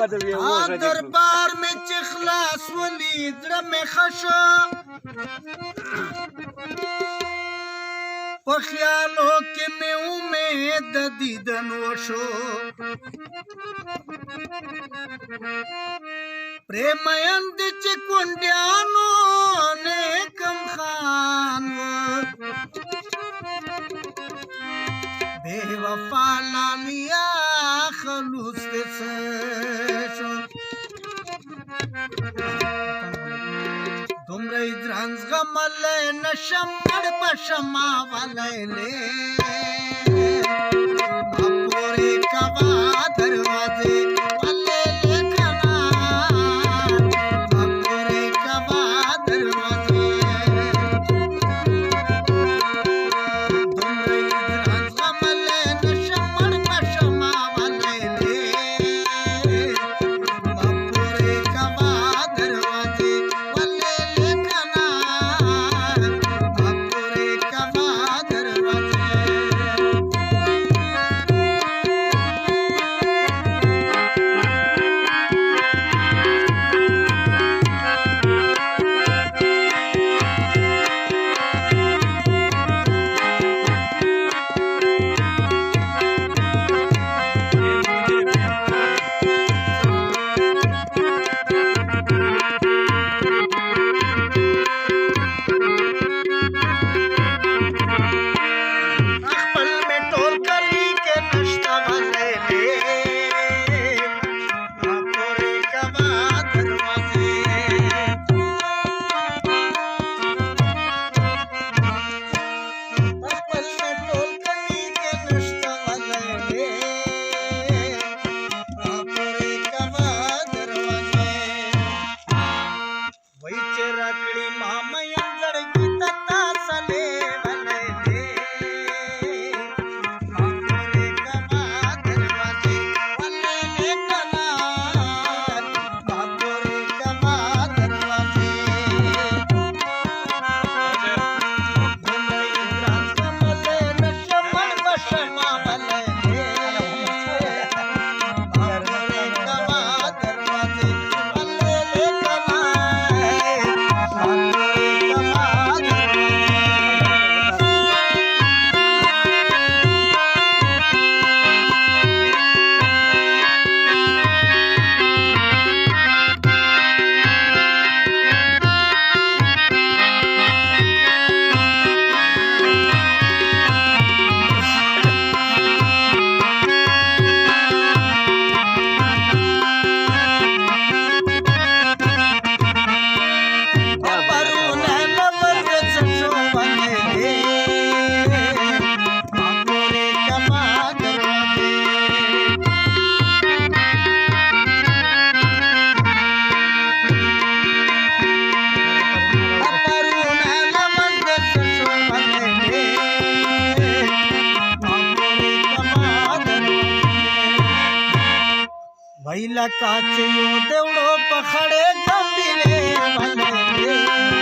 दरबार में चिखलास वली द्र में खशो पख्यालों के में उम्मीद दीदन वशो प्रेमयंद चिकुंड्यानो ने कम खान बेवफा लालिया खलूस के सशो तुमरे इद्रांस गमले नशम मर बशमा वाले ले अपोरे कवा दरवाजे वाले लेखना अपोरे कवा दरवाजे तुमरे इद्रांस गमले नशम मर बशमा वाले ले अपोरे कवा दरवाजे वाले लेखना अपोरे कवा दरवाजे अखपल में टोल कली के नश्ता वाले ले अपोरे कवा दरवाजे अखपल में टोल कली के नश्ता वाले ले अपोरे कवा दरवाजे वही चिरकड़ी मामयन लड़की तता सले वाले ले अपोरे कवा दरवाजे वाले लेखना अपोरे कवा दरवाजे तुमरे इद्रांस गमले नशमन बशमा वाले ले अपोरे कवा दरवाजे वाले लेखना अपोरे कवा वैला काचयो देवड़ो पखड़े गंभीरे वाले